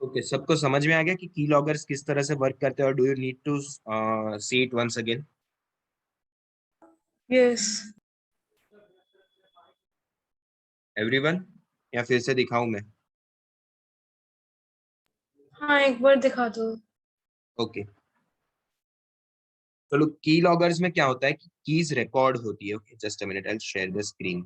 Okay, सबको समझ में आ गया कि की लॉगर्स किस तरह से वर्क करते हैं, और do you need to see it once again? Yes. Everyone, या फिर से दिखाऊं मैं? हाँ, एक बार दिखा दो। ओके, तो लोग की लॉगर्स में क्या होता है कि कीज रिकॉर्ड होती है। Okay, just a minute, I will share the screen.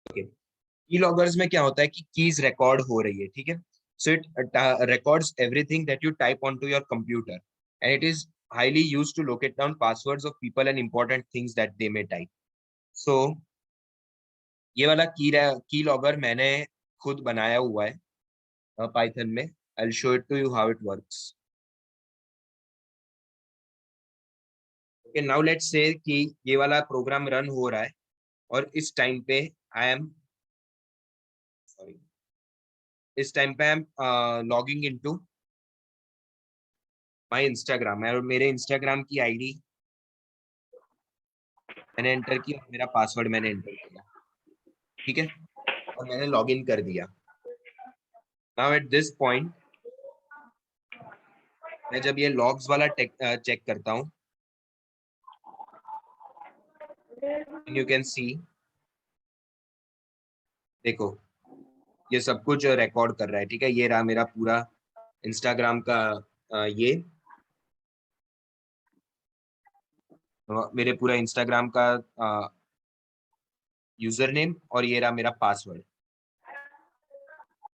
Okay, की लॉगर्स में क्या होता है कि कीज रिकॉर्ड हो रही है, ठीक है। So it records everything that you type on to your computer, and it is highly used to locate down passwords of people and important things that they may type. So ये वाला की logger मैंने खुद बनाया हुआ है Python में। I will show it to you how it works. Okay, now let's say कि ये वाला प्रोग्राम रन हो रहा है, और इस टाइम पे आई एम सॉरी इस टाइम पे I am logging into my Instagram, और मेरे इंस्टाग्राम की आईडी मैंने एंटर की और मेरा पासवर्ड मैंने एंटर किया, ठीक है, और मैंने लॉग इन कर दिया। नाउ एट दिस पॉइंट मैं जब ये लॉग्स वाला चेक करता हूँ, यू कैन सी, देखो ये सब कुछ रिकॉर्ड कर रहा है, ठीक है। ये रहा मेरा पूरा इंस्टाग्राम का ये मेरे पूरा इंस्टाग्राम का यूजर नेम, और ये रहा मेरा पासवर्ड,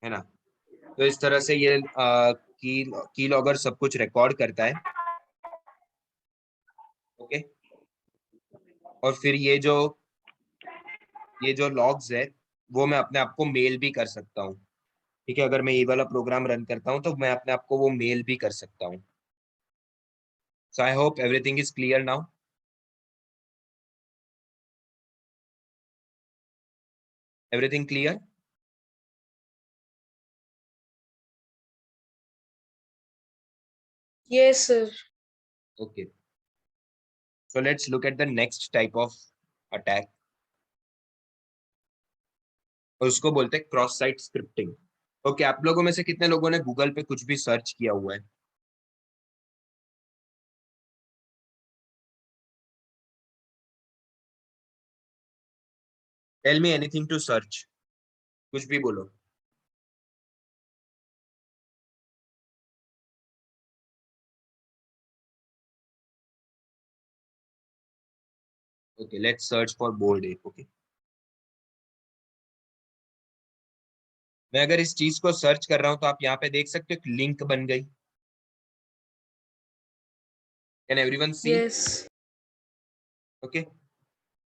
है ना। तो इस तरह से ये की लॉगर सब कुछ रिकॉर्ड करता है। ओके, और फिर ये जो लॉग्स है वो मैं अपने आप को मेल भी कर सकता हूँ, ठीक है। अगर मैं ये वाला प्रोग्राम रन करता हूँ तो मैं अपने आप को वो मेल भी कर सकता हूँ। So I hope everything is clear now. Everything clear? Yes sir. Okay, so let's look at the next type of attack, और उसको बोलते हैं क्रॉस साइट स्क्रिप्टिंग। ओके, आप लोगों में से कितने लोगों ने गूगल पे कुछ भी सर्च किया हुआ है? Tell me anything to search, कुछ भी बोलो। Okay, let's search for board app. ओके, मैं अगर इस चीज को सर्च कर रहा हूं तो आप यहाँ पे देख सकते हो कि लिंक बन गई। Can everyone see? Yes. Okay,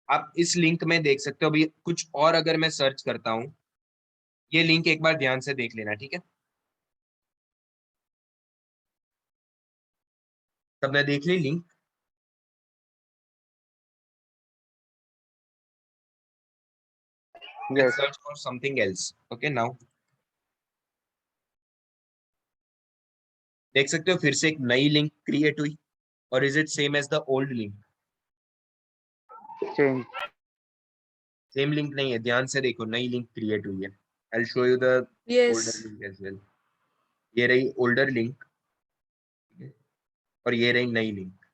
आप इस लिंक में देख सकते हो। अभी कुछ और अगर मैं सर्च करता हूँ, ये लिंक एक बार ध्यान से देख लेना, ठीक है। सबने देख ली link? Let's Yes. Search for something else. Okay, now देख सकते हो फिर से एक नई लिंक क्रिएट हुई, और is it same as the old link? Change. Same link नहीं है, ध्यान से देखो, नई लिंक क्रिएट हुई है। I will show you the yes. Older link as well. ये रही ओल्डर लिंक, और ये रही नई लिंक।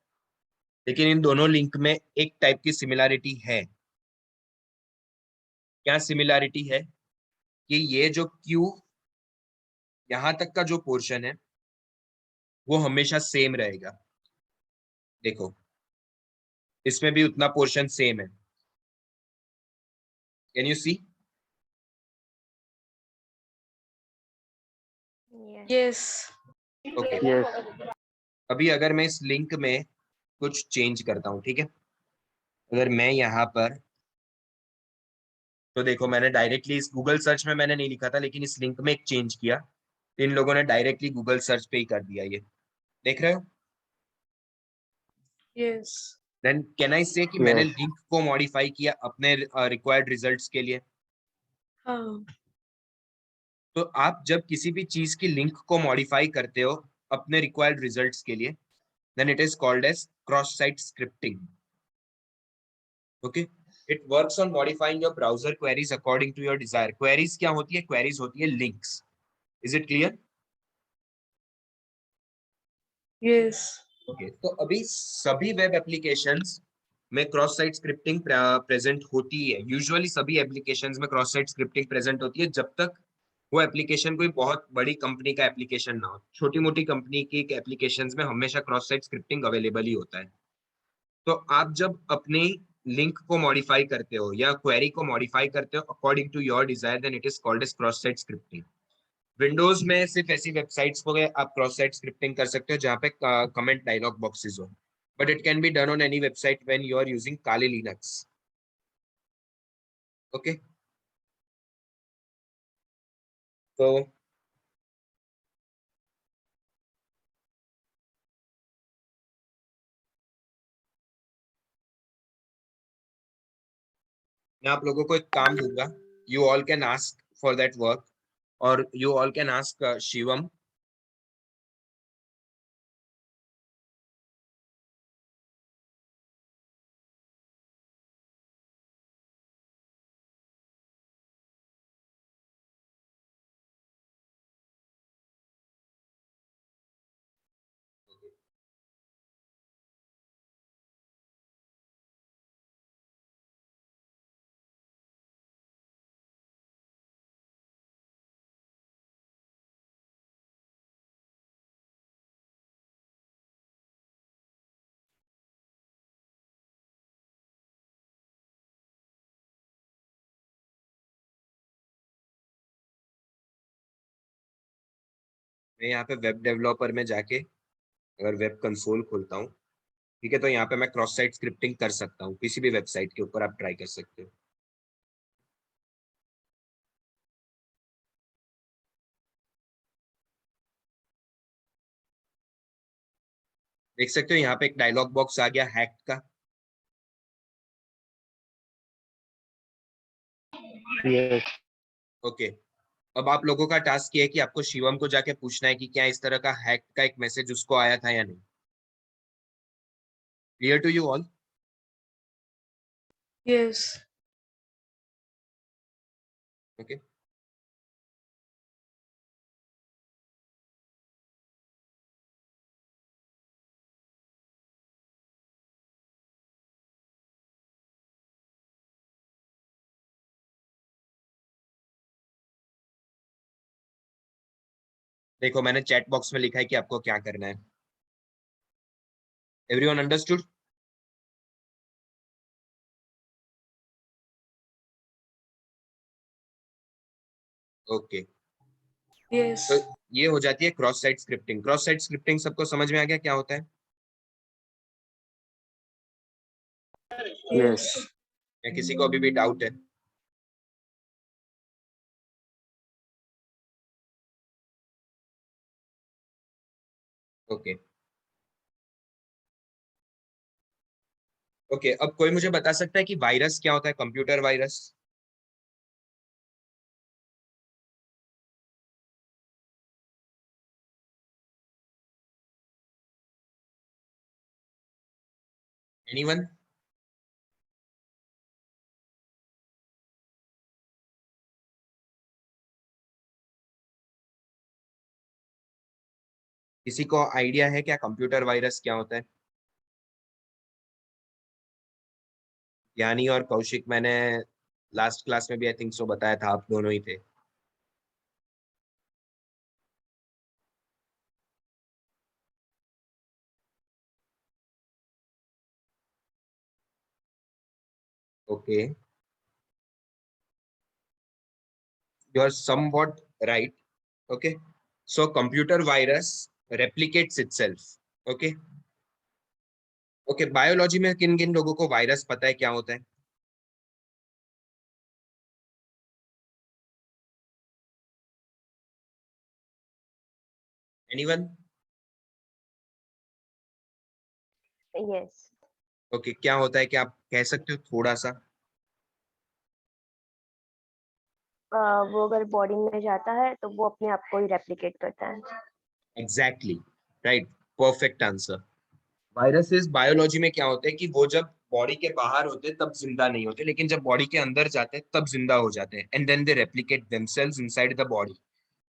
लेकिन इन दोनों लिंक में एक टाइप की सिमिलैरिटी है। क्या सिमिलैरिटी है? कि ये जो क्यू यहां तक का जो पोर्शन है वो हमेशा सेम रहेगा। देखो, इसमें भी उतना पोर्शन सेम है। Can you see? Yes. Okay, Yes. अभी अगर मैं इस लिंक में कुछ चेंज करता हूँ, ठीक है। अगर मैं यहाँ पर, तो देखो मैंने डायरेक्टली इस गूगल सर्च में मैंने नहीं लिखा था, लेकिन इस लिंक में एक चेंज किया, तो इन लोगों ने डायरेक्टली गूगल सर्च पे ही कर दिया। ये देख रहे हो? यस। देन कैन आई से कि मैंने Yes. लिंक को मॉडिफाई किया अपने रिक्वायर्ड रिजल्ट्स के लिए। हाँ। तो आप जब किसी भी चीज की लिंक को मॉडिफाई करते हो अपने रिक्वायर्ड रिजल्ट्स के लिए, then it is called as cross-site scripting. Okay, it works on modifying your browser queries according to your desire. Queries क्या होती है? Queries होती है links. Is it clear? Yes. Okay, तो अभी सभी वेब एप्लीकेशंस में क्रॉस साइट स्क्रिप्टिंग प्रेजेंट होती है. यूजुअली सभी एप्लीकेशंस में क्रॉस साइट स्क्रिप्टिंग प्रेजेंट होती है जब तक वो एप्लीकेशन कोई बहुत बड़ी कंपनी का एप्लीकेशन ना हो. छोटी मोटी कंपनी की एप्लीकेशंस में हमेशा क्रॉस साइट स्क्रिप्टिंग अवेलेबल ही होता है. तो आप जब अपने लिंक को मॉडिफाई करते हो या क्वेरी को मॉडिफाई करते हो according to your desire, then it is called as cross site scripting. Windows में सिर्फ ऐसी वेबसाइट्स को आप क्रॉस साइट स्क्रिप्टिंग कर सकते हो जहां पे कमेंट डायलॉग बॉक्सेस हो, but it can be done on any website when you are using Kali Linux. Okay, तो मैं आप लोगों को एक काम दूंगा. You all can ask for that work, और you all can ask Shivam. मैं यहाँ पे वेब डेवलपर में जाके अगर वेब कंसोल खोलता हूँ, ठीक है, तो यहाँ पे मैं क्रॉस साइट स्क्रिप्टिंग कर सकता हूँ. किसी भी वेबसाइट के ऊपर आप ट्राई कर सकते हो. देख सकते हो यहाँ पे एक डायलॉग बॉक्स आ गया हैक का. Yes. ओके, अब आप लोगों का टास्क ये है कि आपको शिवम को जाके पूछना है कि क्या इस तरह का हैक का एक मैसेज उसको आया था या नहीं. Clear to you all? Yes. Okay, देखो मैंने चैट बॉक्स में लिखा है कि आपको क्या करना है. Everyone understood? Okay, Yes. तो ये हो जाती है cross site scripting. Cross site scripting सबको समझ में आ गया क्या होता है? Yes. या किसी को अभी भी डाउट है? ओके, ओके, अब कोई मुझे बता सकता है कि वायरस क्या होता है? Computer virus. एनीवन? किसी को आइडिया है क्या कंप्यूटर वायरस क्या होता है? यानी और कौशिक, मैंने लास्ट क्लास में भी आई थिंक सो बताया था, आप दोनों ही थे. Okay, you are somewhat right. Okay, so computer virus replicates itself. Okay, okay, biology में किन किन लोगों को वायरस पता है क्या होता है? एनीवन? Yes. ओके, क्या होता है, क्या आप कह सकते हो थोड़ा सा? वो अगर बॉडी में जाता है तो वो अपने आप को ही रेप्लिकेट करता है. Exactly, right, perfect answer. Viruses biology में क्या होते हैं कि वो जब बॉडी के बाहर होते हैं तब जिंदा नहीं होते, लेकिन जब बॉडी के अंदर जाते हैं तब जिंदा हो जाते हैं, and then they replicate themselves inside the body.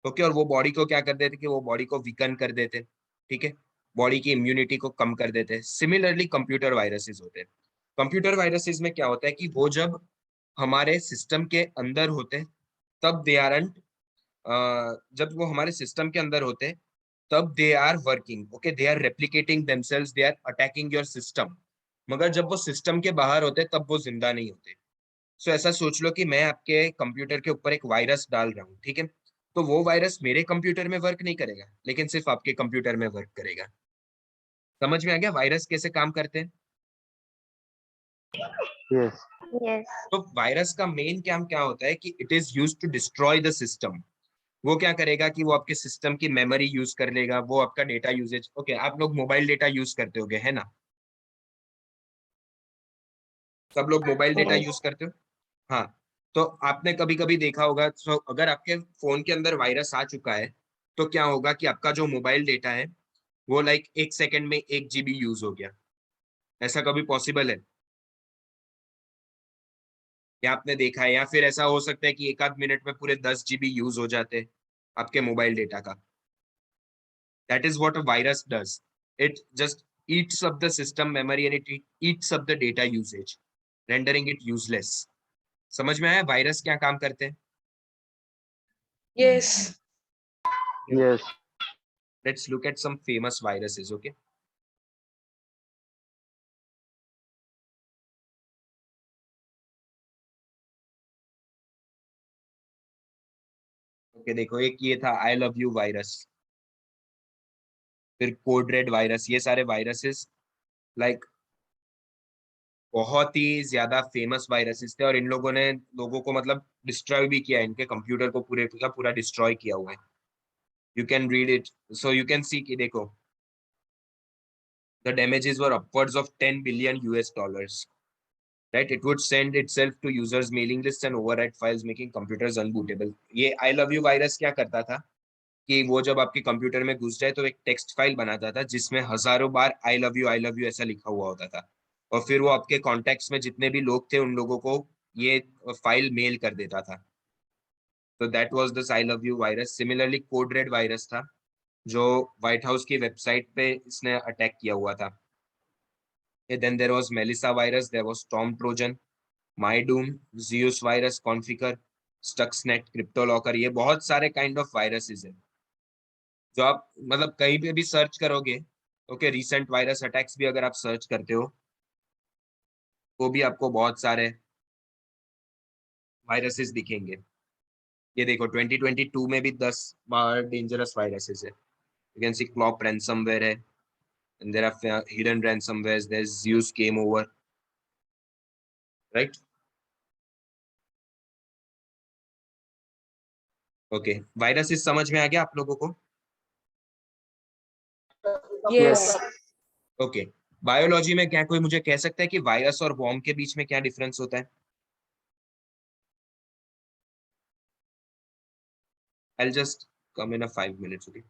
Okay, और वो बॉडी को क्या कर देते कि वो बॉडी को वीकन कर देते, ठीक है, बॉडी की इम्यूनिटी को कम कर देते हैं। सिमिलरली कंप्यूटर वायरसेस होते हैं। कंप्यूटर वायरसेस में क्या होता है कि वो जब हमारे सिस्टम के अंदर होते हैं तब दे आरंट, जब वो हमारे सिस्टम के अंदर होते हैं तब they are working, okay, they are replicating themselves, they are attacking your system. मगर जब वो सिस्टम के बाहर होते तब वो जिंदा नहीं होते। सो ऐसा सोच लो कि मैं आपके कंप्यूटर के ऊपर एक वायरस डाल रहा हूँ, ठीक है, तो वो वायरस मेरे कंप्यूटर में वर्क नहीं करेगा, लेकिन सिर्फ आपके कंप्यूटर में वर्क करेगा। समझ में आ गया वायरस कैसे काम करते हैं? Yes. Yes. तो वायरस का मेन काम क्या होता है कि it is use to destroy the system. वो क्या करेगा कि वो आपके सिस्टम की मेमोरी यूज कर लेगा, वो आपका डेटा यूजेज, ओके, आप लोग मोबाइल डेटा यूज करते होगे, है ना? सब लोग मोबाइल डेटा Yes. यूज करते हो। हाँ, तो आपने कभी कभी देखा होगा, तो अगर आपके फोन के अंदर वायरस आ चुका है तो क्या होगा कि आपका जो मोबाइल डेटा है वो लाइक 1 सेकंड में 1 GB यूज हो गया। ऐसा कभी पॉसिबल है? या आपने देखा है, या फिर ऐसा हो सकता है कि एक आध मिनट में पूरे 10 GB यूज हो जाते हैं आपके मोबाइल डेटा का। That is what a virus does. It just eats up the system memory and it eats up the data usage, rendering it useless. समझ में आया वायरस क्या काम करते हैं? Yes. Yes. Let's look at some famous viruses, okay? Okay, देखो, एक ये था आई लव यू वायरस, फिर कोड रेड वायरस, ये सारे वायरसेस लाइक बहुत ही ज्यादा फेमस वायरसेस थे, और इन लोगों ने लोगों को मतलब डिस्ट्रॉय भी किया है, इनके कंप्यूटर को पूरे का पूरा डिस्ट्रॉय किया हुआ है। You can read it, so you can see कि देखो, the damages were upwards of 10 billion US dollars, right? It would send itself to users mailing lists and overwrite files, making computers unbootable. ये I love you virus क्या करता था कि वो जब आपके कंप्यूटर में घुस जाए तो एक टेक्स्ट फाइल बनाता था जिसमें हजारों बार आई लव यू ऐसा लिखा हुआ होता था, और फिर वो आपके कॉन्टेक्ट्स में जितने भी लोग थे उन लोगों को ये फाइल मेल कर देता था। तो that was this I love you virus. Similarly code red virus था जो व्हाइट हाउस की वेबसाइट पे इसने अटैक किया हुआ था। Then there was Melissa virus, there was Tom Trojan, MyDoom, Zeus virus, Conficker, Stuxnet, CryptoLocker, ये बहुत सारे काइंड ऑफ वायरसेस है जो आप मतलब कहीं पे भी सर्च करोगे। ओके, रिसेंट वायरस अटैक्स भी अगर आप सर्च करते हो तो भी आपको बहुत सारे वायरसेस दिखेंगे। ये देखो 2022 में भी 10 डेंजरस वायरसेस है। You can see Klopp ransomware है, and there are hidden ransomwares, there's Zeus came over, right? Okay, viruses समझ में आ गया आप लोगों को? Yes. Yes. ओके, बायोलॉजी में क्या कोई मुझे कह सकता है कि वायरस और वॉर्म के बीच में क्या डिफरेंस होता है? I'll just come in a 5 minutes, okay?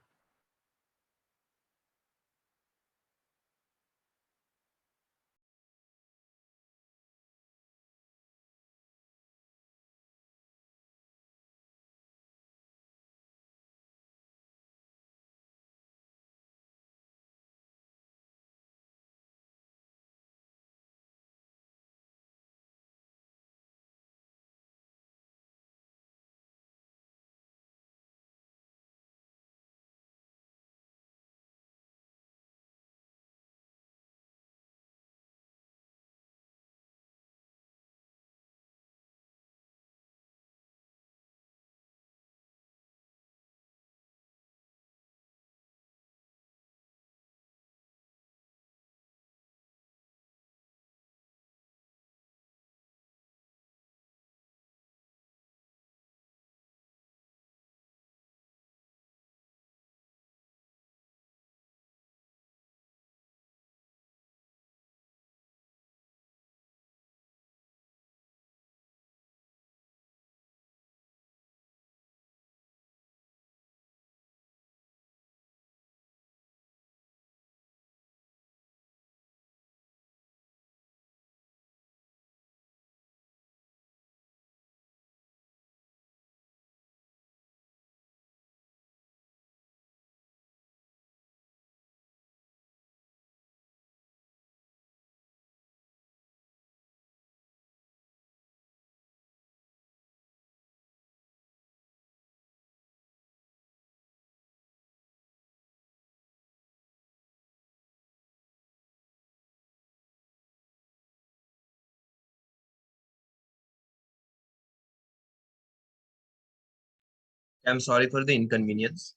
I am sorry for the inconvenience.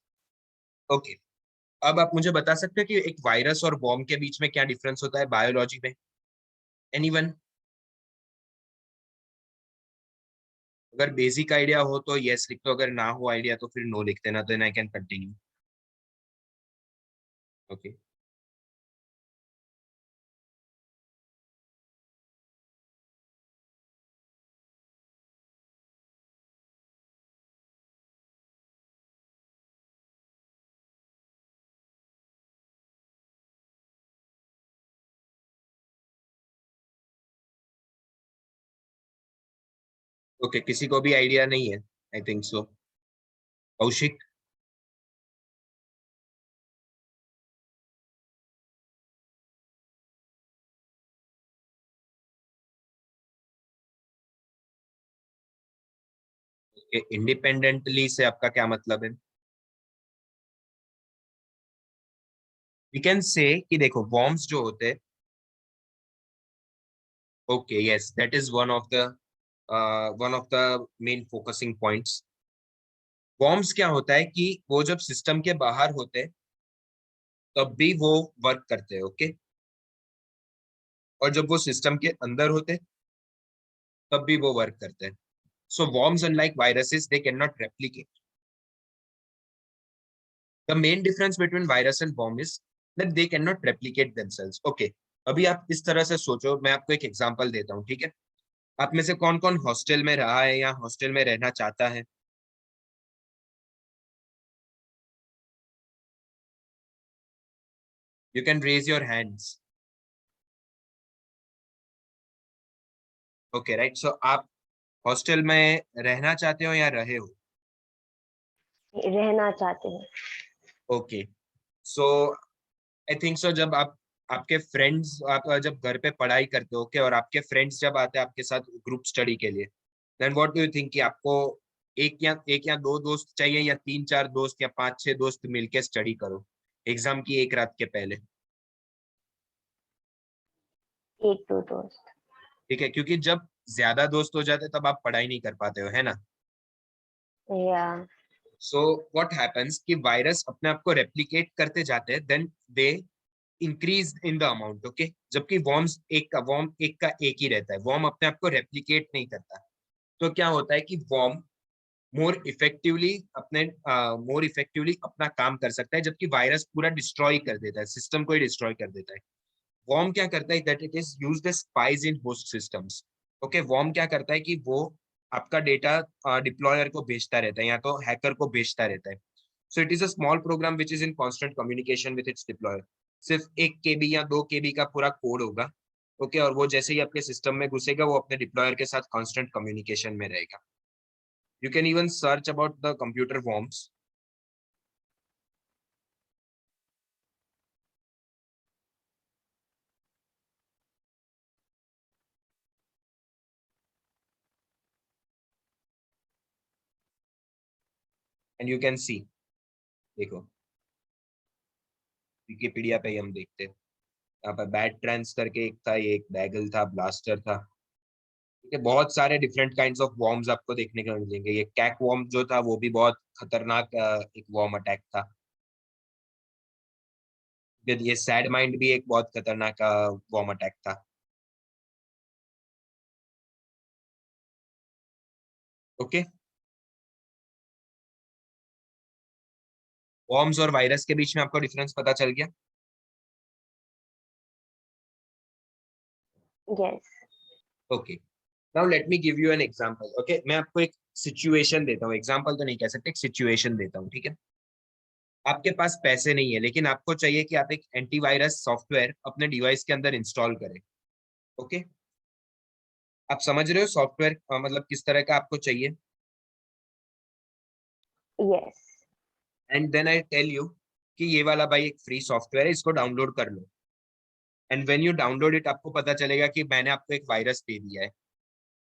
Okay, अब आप मुझे बता सकते हैं कि एक वायरस और वॉर्म के बीच में क्या डिफरेंस होता है बायोलॉजी में? एनीवन? अगर बेसिक आइडिया हो तो यस लिख दो, अगर ना हो आइडिया तो फिर नो लिख देना, then I can continue. Okay, okay, किसी को भी आइडिया नहीं है? I think so. Kaushik? Okay, independently से आपका क्या मतलब है? वी कैन से कि देखो वॉर्म्स जो होते हैं, okay yes, that is one of the main focusing points. Worms क्या होता है कि वो जब सिस्टम के बाहर होते हैं तब भी वो वर्क करते हैं, ओके, और जब वो सिस्टम के अंदर होते हैं तब भी वो वर्क करते हैं। So worms unlike viruses they can not replicate. The main difference between virus and worm is that they can not replicate themselves. Okay, अभी आप इस तरह से सोचो, मैं आपको एक एग्जांपल देता हूँ, ठीक है? आप में से कौन कौन हॉस्टल में रहा है या हॉस्टल में रहना चाहता है? You can raise your hands. Okay right, so आप हॉस्टल में रहना चाहते हो या रहे हो? रहना चाहते हैं। ओके, सो आई थिंक सो जब आप आपके फ्रेंड्स, आप जब घर पे पढ़ाई करते हो, ओके, और आपके फ्रेंड्स जब आते हैं आपके साथ ग्रुप स्टडी के लिए, then what do you think कि आपको एक या दो दोस्त चाहिए या तीन चार दोस्त या पांच छह दोस्त मिलके स्टडी करो एग्जाम की एक रात के पहले? एक दो दोस्त। ठीक है, क्योंकि जब ज्यादा दोस्त हो जाते तब आप पढ़ाई नहीं कर पाते हो, है ना? या सो व्हाट हैपेंस कि वायरस अपने आप को रेप्लिकेट करते जाते हैं, then they increase in the amount, okay, जबकि वॉर्म एक का एक ही रहता है, वॉर्म अपने आप को रेप्लिकेट नहीं करता। तो क्या होता है कि वॉर्म मोर इफेक्टिवली अपना काम कर सकता है, जबकि वायरस पूरा डिस्ट्रॉय कर देता है, सिस्टम को ही डिस्ट्रॉय कर देता है। वॉर्म क्या करता है that it is used as spies in host systems. Okay, worm क्या करता है कि वो आपका डेटा डिप्लॉयर को भेजता रहता है या तो हैकर को भेजता रहता है। So it is a small program which is in constant communication with its deployer. सिर्फ 1 KB या 2 KB का पूरा कोड होगा, ओके, और वो जैसे ही आपके सिस्टम में घुसेगा वो अपने डिप्लॉयर के साथ कॉन्स्टेंट कम्युनिकेशन में रहेगा। You can even search about the computer worms. And you can see, देखो विकिपीडिया पे ही हम देखते हैं। यहाँ पर बैट ट्रांस करके एक था, ये एक बैगल था, ब्लास्टर था, ठीक है? बहुत सारे डिफरेंट काइंड्स ऑफ वॉर्म्स आपको देखने को मिलेंगे। ये कैक वॉर्म जो था वो भी बहुत खतरनाक एक वॉर्म अटैक था। फिर ये सैड माइंड भी एक बहुत खतरनाक वॉर्म अटैक था। ओके, वॉर्म्स और वायरस के बीच में आपको डिफरेंस पता चल गया? Yes. Okay, now let me give you an example. Okay, मैं आपको एक सिचुएशन देता हूँ, एग्जांपल तो नहीं कह सकते, एक सिचुएशन देता हूँ, ठीक है? आपके पास पैसे नहीं है लेकिन आपको चाहिए कि आप एक एंटीवायरस सॉफ्टवेयर अपने डिवाइस के अंदर इंस्टॉल करें, ओके? आप समझ रहे हो सॉफ्टवेयर मतलब किस तरह का आपको चाहिए? Yes. And then I tell you कि ये वाला भाई एक फ्री सॉफ्टवेयर है, इसको डाउनलोड कर लो। And when you download it आपको पता चलेगा कि मैंने आपको एक वायरस दे दिया है।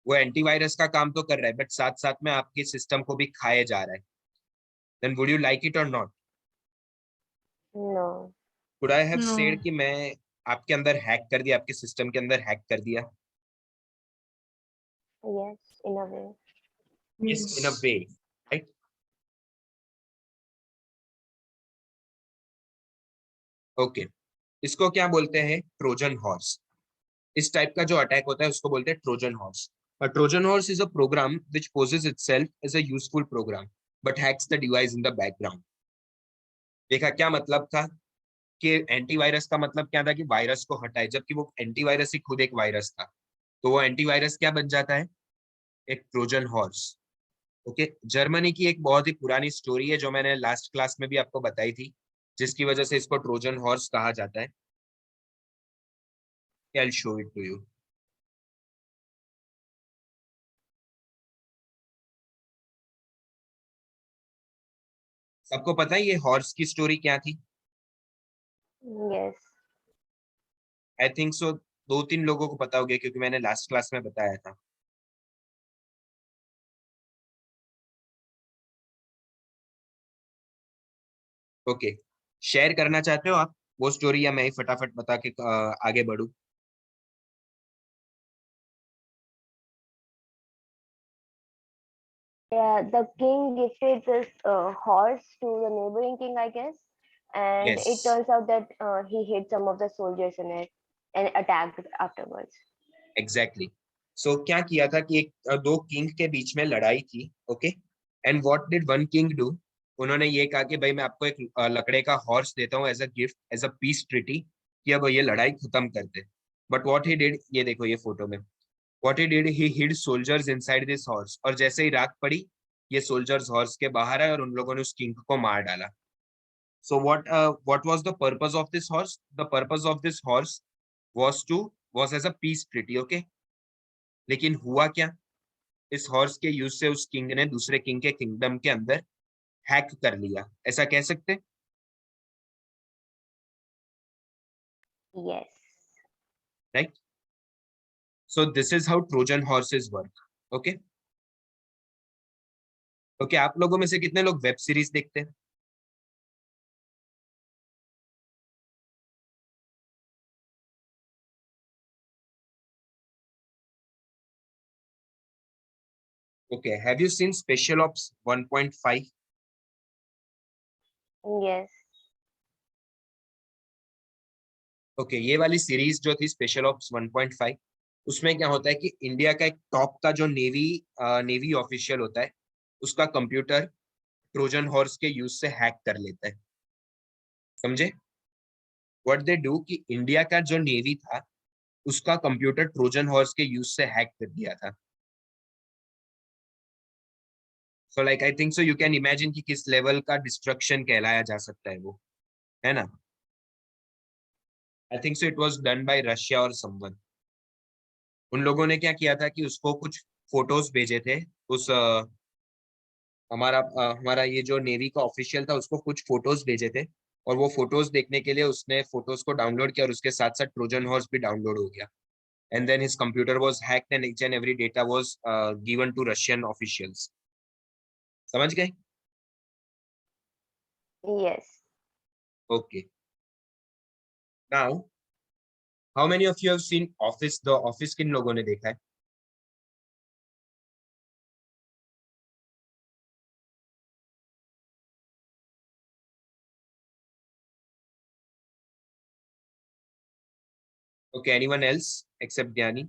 वो एंटीवायरस का काम तो कर रहा है बट साथ साथ में आपके सिस्टम को भी खाए जा रहा है। Then would you like it or not? No. Could I have No. Said कि मैं आपके अंदर हैक कर दिया, आपके सिस्टम के अंदर हैक कर दिया? यस, इन अ वे। यस, इन अ Yes. वे, राइट? ओके, इसको क्या बोलते हैं? Trojan horse. इस टाइप का जो अटैक होता है उसको बोलते हैं Trojan horse. A Trojan horse is a program which poses itself as a useful program but hacks the device in the background. देखा क्या मतलब था कि एंटीवायरस का मतलब क्या था कि वायरस को हटाए, जबकि वो एंटीवायरस ही खुद एक वायरस था। तो वो एंटीवायरस क्या बन जाता है? एक ट्रोजन हॉर्स। ओके, जर्मनी की एक बहुत ही पुरानी स्टोरी है जो मैंने लास्ट क्लास में भी आपको बताई थी, जिसकी वजह से इसको ट्रोजन हॉर्स कहा जाता है। I'll show it to you. सबको पता है ये हॉर्स की स्टोरी क्या थी? यस। आई थिंक सो 2-3 लोगों को पता होगा क्योंकि मैंने लास्ट क्लास में बताया था। ओके, शेयर करना चाहते हो आप वो स्टोरी, या मैं ही फटाफट बता के आगे बढ़ूं? Yeah, the king gifted this horse to the neighboring king, I guess, and it yes, turns out that he hit some of the soldiers in it and attacked afterwards. Exactly. So क्या किया था कि दो king के बीच में लड़ाई थी। Okay, and what did one king do? उन्होंने ये कहा कि भाई मैं आपको एक लकड़े का हॉर्स देता हूँ as a gift, as a peace treaty, कि अब ये लड़ाई खत्म कर दे। बट व्हाट ही डिड, ये देखो ये फोटो में, what he did, he hid soldiers inside this horse, और जैसे ही रात पड़ी ये सोल्जर्स हॉर्स के बाहर आए और उन लोगों ने उस किंग को मार डाला। So what was the purpose of this horse? The purpose of this horse was as a peace treaty. Okay, लेकिन हुआ क्या? इस हॉर्स के यूज से उस किंग ने दूसरे किंग के किंगडम के अंदर हैक कर लिया, ऐसा कह सकते? Yes. Right? So this is how Trojan horses work. Okay, okay, आप लोगों में से कितने लोग वेब सीरीज देखते हैं? Okay, have you seen special ops 1.5? Yes. Okay, ये वाली सीरीज जो थी स्पेशल ऑप्स 1.5, उसमें क्या होता है कि इंडिया का एक टॉप का जो नेवी ऑफिशियल होता है, उसका कंप्यूटर ट्रोजन हॉर्स के यूज से हैक कर लेता है। समझे? व्हाट दे डू कि इंडिया का जो नेवी था उसका कंप्यूटर ट्रोजन हॉर्स के यूज से हैक कर दिया था। So like I think so you can imagine कि किस लेवल का डिस्ट्रक्शन कहलाया जा सकता है वो, है ना? आई think so it was done by Russia और समवन। उन लोगों ने क्या किया था कि उसको कुछ फोटोज भेजे थे, उस हमारा ये जो नेवी का ऑफिशियल था उसको कुछ फोटोज भेजे थे, और वो फोटोज देखने के लिए उसने फोटोज को डाउनलोड किया और उसके साथ साथ ट्रोजन हॉर्स भी डाउनलोड हो गया। And then his computer was hacked and each and every data was given to Russian officials. समझ गए? Yes. Okay, now how many of you have seen office? The office किन लोगों ने देखा है? ओके, एनीवन एल्स एक्सेप्ट ज्ञानी?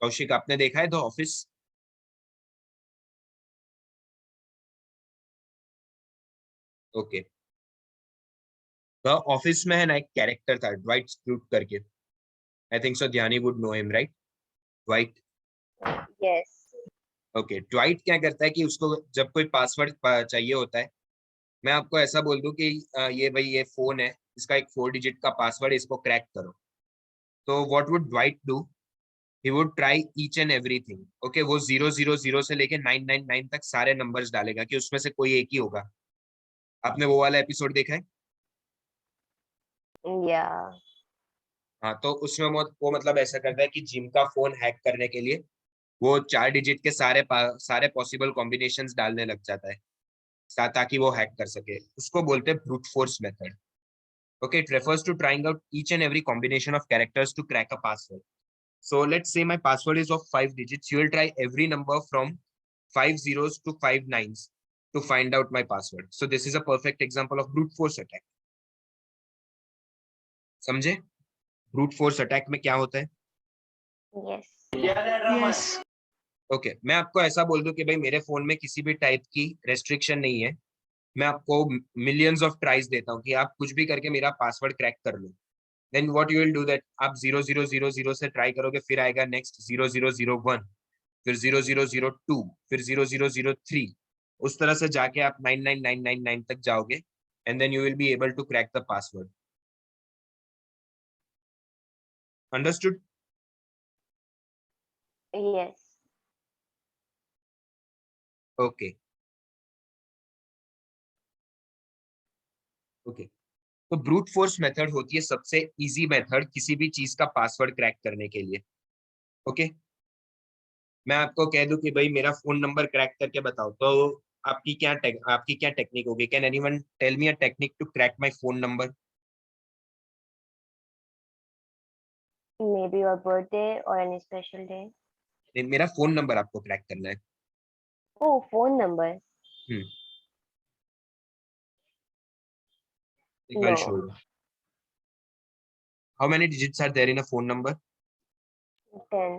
कौशिक, आपने देखा है the office? Okay, the office में है ना एक कैरेक्टर था ड्वाइट स्क्रूट करके। आई think so Dhyani would know him, right? Dwight. Yes. Okay, Dwight क्या करता है कि उसको जब कोई पासवर्ड चाहिए होता है, मैं आपको ऐसा बोल दूं कि ये भाई ये फोन है, इसका एक 4 डिजिट का पासवर्ड, इसको क्रैक करो। तो what would Dwight do? He would try each and everything. Okay, वो 000 से लेके 999 तक सारे नंबर्स डालेगा कि उसमें से कोई एक ही होगा। आपने वो वाला एपिसोड देखा है? Yeah. हाँ, तो उसमें वो मतलब ऐसा करता है कि जिम का फोन हैक करने के लिए वो 4 डिजिट के सारे पॉसिबल कॉम्बिनेशंस डालने लग जाता है ताकि वो हैक कर सके। उसको बोलते हैं brute force method. Okay, it refers to trying out each and every combination of characters to crack a password. So let's say my password is of 5 digits. You will try every number from 5 zeros to 5 nines to find out my password. So this is a perfect example of brute force attack. समझे? Brute force attack में क्या होता है? Yes. Yes. Okay मैं आपको ऐसा बोल दूं कि भाई मेरे फोन में किसी भी टाइप की रेस्ट्रिक्शन नहीं है, मैं आपको मिलियंस ऑफ ट्राइज देता हूँ कि आप कुछ भी करके मेरा पासवर्ड क्रैक कर लो, then what you will do that, आप 0000 से ट्राई करोगे, फिर आएगा नेक्स्ट 0001, फिर 0002, फिर 0003, उस तरह से जाके आप 99999 तक जाओगे and then you will be able to crack the password. Understood? Yes. Okay okay तो ब्रूट फोर्स मेथड होती है सबसे इजी मेथड किसी भी चीज का पासवर्ड क्रैक करने के लिए. ओके मैं आपको कह दूं कि भाई मेरा फोन नंबर क्रैक करके बताओ, तो आपकी क्या टेक्निक होगी? Can anyone tell me a technique to crack my phone number? Maybe your birthday or any special day. मेरा फोन नंबर आपको क्रैक करना है. Oh, phone number. I'll show No. you. How many digits are there in a phone number? 10.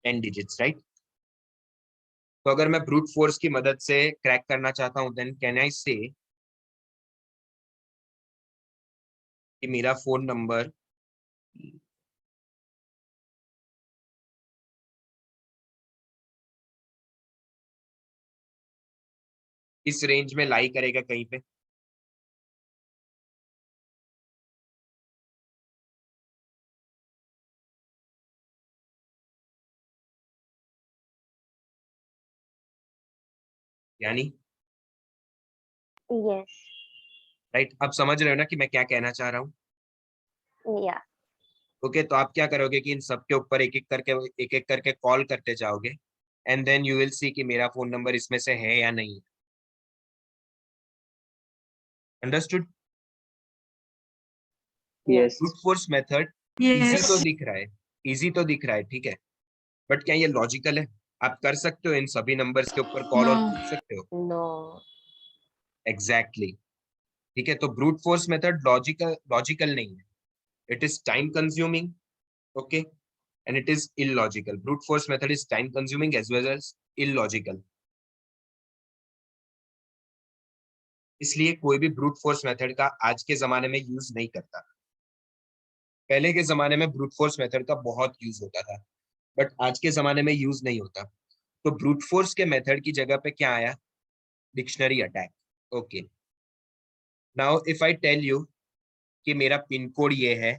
10 digits, right? तो अगर मैं brute force की मदद से क्रैक करना चाहता हूं, देन कैन आई से कि मेरा फोन नंबर इस रेंज में लाई करेगा कहीं पे? यानी Yes. राइट, अब समझ रहे हो ना कि मैं क्या कहना चाह रहा हूँ? Yeah. ओके तो आप क्या करोगे कि इन सब के ऊपर एक एक करके कॉल करते जाओगे and then you will see कि मेरा फोन नंबर इसमें से है या नहीं. Understood? Yes. Brute force method easy Yes. तो दिख रहा है, इजी तो दिख रहा है, ठीक है, बट क्या ये लॉजिकल है? आप कर सकते हो इन सभी नंबर्स के ऊपर कॉल और No. पूछ सकते हो? No. एग्जैक्टली ठीक है. तो ब्रूट फोर्स मेथड लॉजिकल नहीं है, it is time consuming. Okay and it is illogical. Brute force method is time consuming as well as illogical. इसलिए कोई भी ब्रूट फोर्स मेथड का आज के जमाने में यूज नहीं करता. पहले के जमाने में ब्रूट फोर्स मेथड का बहुत यूज होता था, बट आज के जमाने में यूज नहीं होता. तो ब्रूट फोर्स के मेथड की जगह पे क्या आया? Dictionary attack. Okay now if I tell you कि मेरा पिन कोड ये है,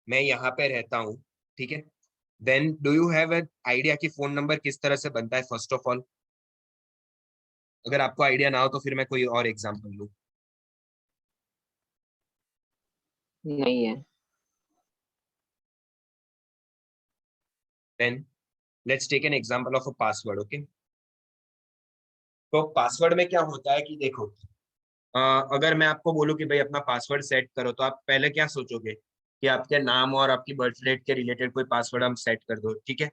मैं यहाँ पे रहता हूँ, ठीक है, then do you have an idea कि फोन नंबर किस तरह से बनता है? फर्स्ट ऑफ ऑल अगर आपको आइडिया ना हो तो फिर मैं कोई और एग्जांपल लूं. नहीं है. Then let's take an example of a password. Okay तो पासवर्ड में क्या होता है कि देखो, अगर मैं आपको बोलूं कि भाई अपना पासवर्ड सेट करो, तो आप पहले क्या सोचोगे कि आपके नाम और आपकी बर्थ डेट के रिलेटेड कोई पासवर्ड हम सेट कर दो, ठीक है.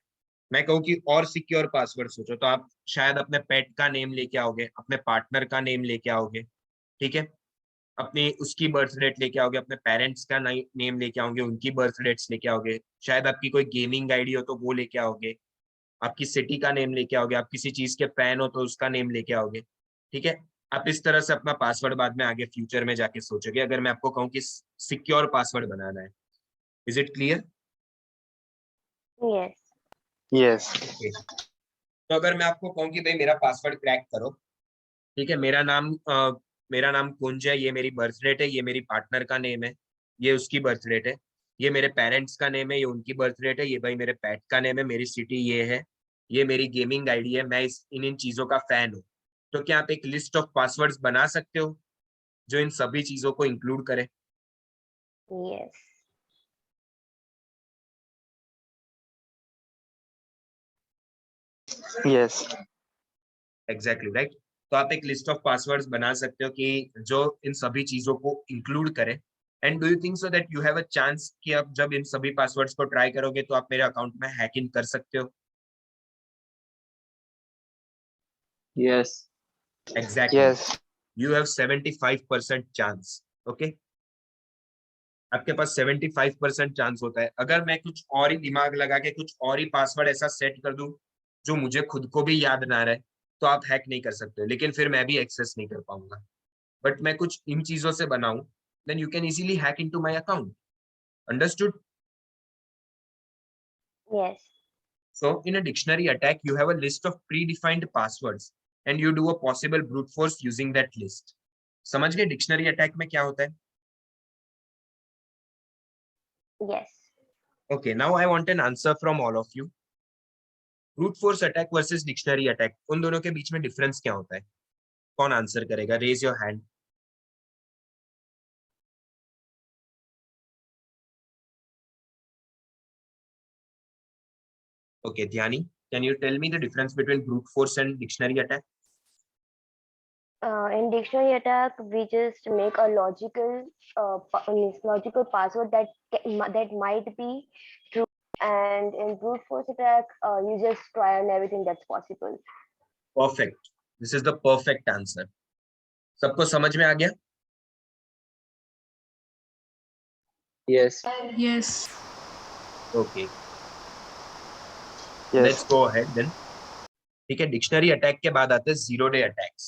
मैं कहूँ कि और सिक्योर पासवर्ड सोचो, तो आप शायद अपने पेट का नेम लेके आओगे, अपने पार्टनर का नेम लेके आओगे, ठीक है, अपनी उसकी बर्थ डेट लेके आओगे, अपने पेरेंट्स का नेम लेके आओगे, उनकी बर्थ डेट्स लेके आओगे, शायद आपकी कोई गेमिंग आईडी हो तो वो लेके आओगे, आपकी सिटी का नेम लेके आओगे, आप किसी चीज के फैन हो तो उसका नेम लेके आओगे, ठीक है. आप इस तरह से अपना पासवर्ड बाद में आगे फ्यूचर में जाके सोचोगे, अगर मैं आपको कहूँ कि सिक्योर पासवर्ड बनाना है. Is it clear? Yes. Yes. तो अगर मैं आपको कहूँ कि भाई मेरा पासवर्ड क्रैक करो, ठीक है, मेरा नाम कुंज है, ये मेरी बर्थ डेट है, ये मेरी पार्टनर का नेम है, ये उसकी बर्थ डेट है, ये मेरे पेरेंट्स का नेम है, ये उनकी बर्थ डेट है, ये भाई मेरे पेट का नेम है, मेरी सिटी ये है, ये मेरी गेमिंग आईडी है, मैं इन चीजों का फैन हूँ. तो क्या आप एक लिस्ट ऑफ पासवर्ड्स बना सकते हो जो इन सभी चीजों को इंक्लूड करे? Yes. Yes. Exactly right. तो आप एक लिस्ट ऑफ पासवर्ड्स बना सकते हो कि जो इन सभी चीजों को इंक्लूड करे and do you think so that you have a chance कि आप जब इन सभी पासवर्ड्स को ट्राई करोगे तो आप मेरे अकाउंट में हैक इन कर सकते हो? Yes. Exactly, Yes. You have 75% chance. Okay, आपके पास 75% चांस होता है। अगर मैं कुछ और ही दिमाग लगा के कुछ और ही पासवर्ड ऐसा सेट कर दूं जो मुझे खुद को भी याद ना रहे, तो आप हैक नहीं कर सकते, लेकिन फिर मैं भी एक्सेस नहीं कर पाऊंगा। बट मैं कुछ इन चीजों से बनाऊं, then you can easily hack into my account. Understood? Yes. So in a dictionary attack, you have a list of predefined passwords and you do a possible brute force using that list. समझ गए dictionary attack में क्या होता है? Yes. Okay, now I want an answer from all of you. Brute force attack versus dictionary attack, उन दोनों के बीच में डिफरेंस क्या होता है? कौन आंसर करेगा? Raise your hand. Okay, Dhyani, can you tell me the difference between brute force and dictionary attack? In dictionary attack, we just make a logical password that might be true, and in brute force attack, you just try on everything that's possible. Perfect. This is the perfect answer. सबको समझ में आ गया? Yes. Yes. Okay, Yes. let's go ahead then. ठीक है, dictionary attack के बाद आते हैं जीरो डे अटैक्स।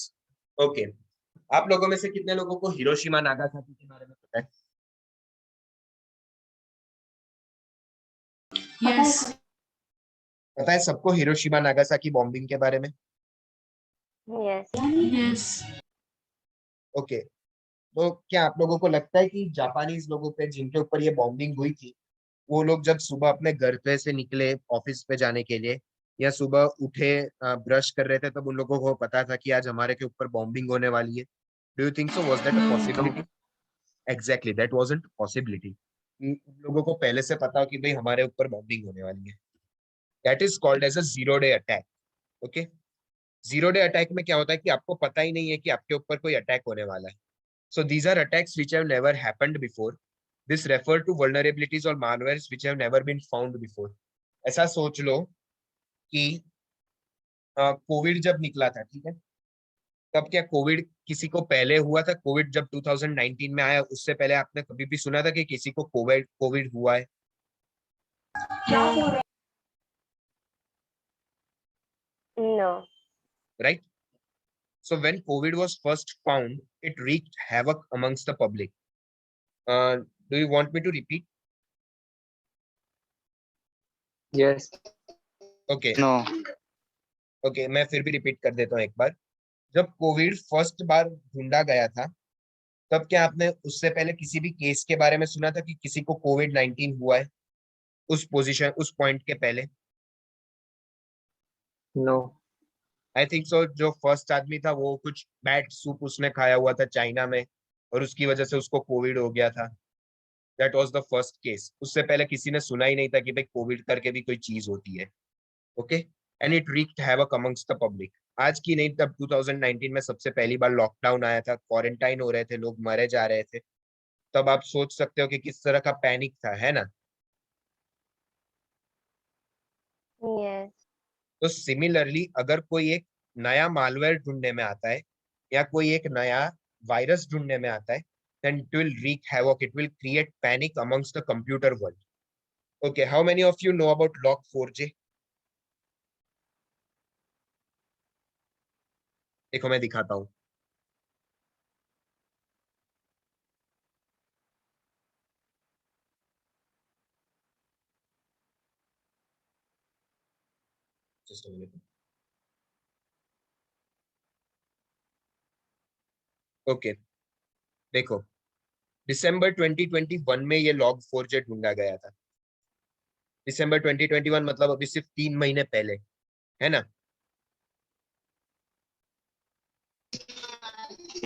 ओके, आप लोगों में से कितने लोगों को हिरोशिमा नागासाकी के बारे में पता है? Yes. पता है सबको हिरोशिमा नागासाकी बॉम्बिंग के बारे में? Yes. Yes. ओके, तो क्या आप लोगों को लगता है कि जापानीज लोगों पे जिनके ऊपर ये बॉम्बिंग हुई थी, वो लोग जब सुबह अपने घर पे से निकले ऑफिस पे जाने के लिए या सुबह उठे ब्रश कर रहे थे, तब उन लोगों को पता था कि आज हमारे के ऊपर बॉम्बिंग होने वाली है? Do you think so? Was that a No. Possibility? Exactly, that wasn't possibility. उन लोगों को पहले से पता हो कि भाई हमारे ऊपर बॉम्बिंग होने वाली है। That is called as a zero day attack. Okay, zero day attack में क्या होता है कि आपको पता ही नहीं है कि आपके ऊपर कोई अटैक होने वाला है। So these are attacks which have never happened before. This refer to vulnerabilities और malwares which have never been found before. ऐसा सोच लो कि कोविड जब निकला था, ठीक है, तब क्या कोविड किसी को पहले हुआ था? कोविड जब 2019 में आया, उससे पहले आपने कभी भी सुना था कि किसी को कोविड कोविड हुआ है? No. No. Right? So when COVID was first found, it wreaked havoc amongst the public. Do you want me to repeat? Yes. Okay, No. okay, मैं फिर भी रिपीट कर देता हूँ एक बार। जब कोविड फर्स्ट बार ढूंढा गया था, तब क्या आपने उससे पहले किसी भी केस के बारे में सुना था कि किसी को कोविड-19 हुआ है उस पोजीशन, उस पॉइंट के पहले? No. आई थिंक सो। जो फर्स्ट आदमी था वो कुछ बैट सूप उसने खाया हुआ था चाइना में, और उसकी वजह से उसको कोविड हो गया था। That was the first case. उससे पहले किसी ने सुना ही नहीं था कि भाई कोविड करके भी कोई चीज होती है। Okay, and it wreaked havoc amongst the public. आज की नहीं, तब 2019 में सबसे पहली बार लॉकडाउन आया था, क्वारंटाइन हो रहे थे लोग, मरे जा रहे थे, तब आप सोच सकते हो कि किस तरह का पैनिक था, है ना? Yes. तो सिमिलरली अगर कोई एक नया मालवेयर ढूंढने में आता है या कोई एक नया वायरस ढूंढने में आता है, then it will wreak havoc, it will create panic amongst the computer world. Okay, how many of you know about log4j? देखो मैं दिखाता हूँ। Just a minute. ओके, देखो, दिसंबर 2021 में ये log4j ढूंढा गया था। दिसंबर 2021 मतलब अभी सिर्फ 3 महीने पहले, है ना?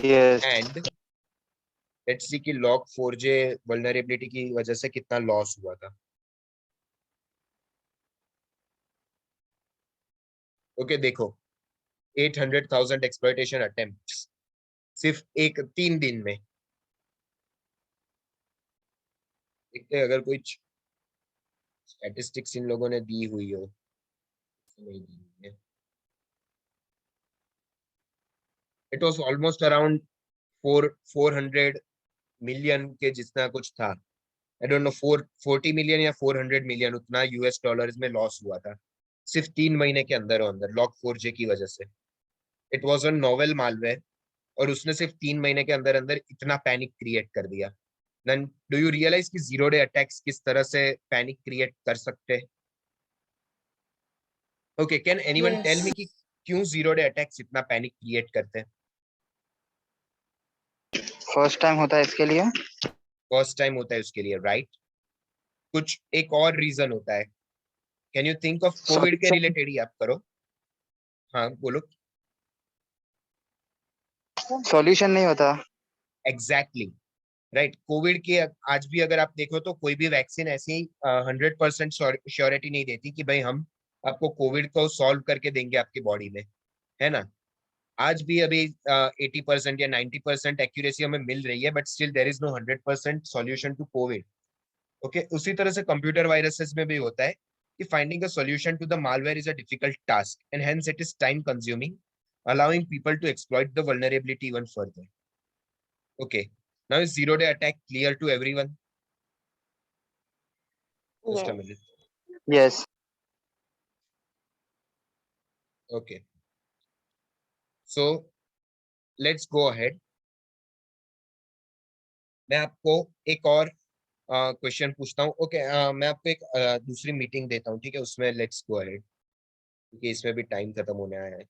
Yes. एंड लेट्स सी कि log4j वल्नरेबिलिटी की वजह से कितना लॉस हुआ था। ओके, देखो, 800,000 एक्सप्लॉइटेशन अटेम्प्ट्स सिर्फ एक 3 दिन में। देखते हैं अगर कोई स्टैटिस्टिक्स इन लोगों ने दी हुई हो, नहीं दी हुई है। It was almost around 400 million के जितना कुछ था। आई डोंट नो 440 मिलियन या 400 मिलियन उतना यूएस डॉलर्स में लॉस हुआ था सिर्फ 3 महीने के अंदर अंदर Log4j की वजह से। It was a novel malware और उसने सिर्फ 3 महीने के अंदर अंदर इतना पैनिक क्रिएट कर दिया। देन डू यू रियलाइज कि जीरो डे अटैक्स किस तरह से पैनिक क्रिएट कर सकते हैं? Okay, can anyone tell me Yes. कि क्यों जीरो डे अटैक्स इतना पैनिक क्रिएट करते हैं? फर्स्ट टाइम होता है इसके लिए। फर्स्ट टाइम होता है उसके लिए, राइट? कुछ एक और रीजन होता है। Can you think of Covid के रिलेटेड ही आप करो। हाँ बोलो। सॉल्यूशन नहीं होता। Exactly right. कोविड के आज भी अगर आप देखो तो कोई भी वैक्सीन ऐसी 100% श्योरिटी नहीं देती कि भाई हम आपको कोविड को सॉल्व करके देंगे आपकी बॉडी में, है ना? आज भी अभी 80% या 90% एक्यूरेसी हमें मिल रही है, but still there is no 100% solution to COVID. Okay, उसी तरह से कंप्यूटर वायरसेस में भी होता है कि finding a solution to the malware is a difficult task and hence it is time consuming, allowing people to exploit the vulnerability even further. Okay, now is zero day attack clear to everyone? Just a Yes. minute. Yes. Okay, so let's go ahead. मैं आपको एक और question पूछता हूँ। Okay, मैं आपको एक दूसरी मीटिंग देता हूँ, ठीक है? उसमें लेट्स गो अहेड क्योंकि इसमें भी टाइम खत्म होने आया है।